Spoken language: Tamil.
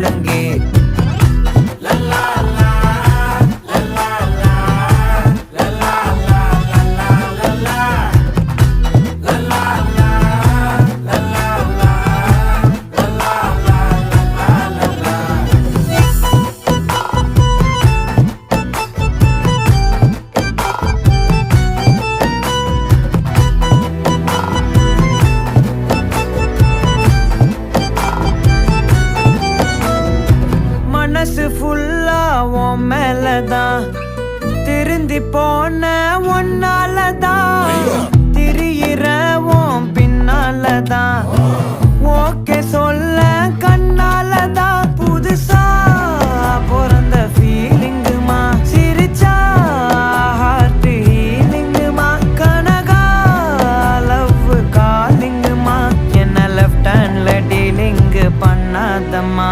ஒழுங்கே. மனசு ஃபுல்லா உன் மேலதான், திருந்தி போன ஒன்னாலதான், திரியிற உன் பின்னாலதான், ஓகே சொல்ல கண்ணாலதான். புதுசா பிறந்த ஃபீலிங்குமா, சிரிச்சா ஹார்ட் ஹீலிங்குமா, கனகா லவ் காலிங்குமா, என்ன லெஃப்ட் ஹேண்ட்ல டீலிங் பண்ணாதம்மா.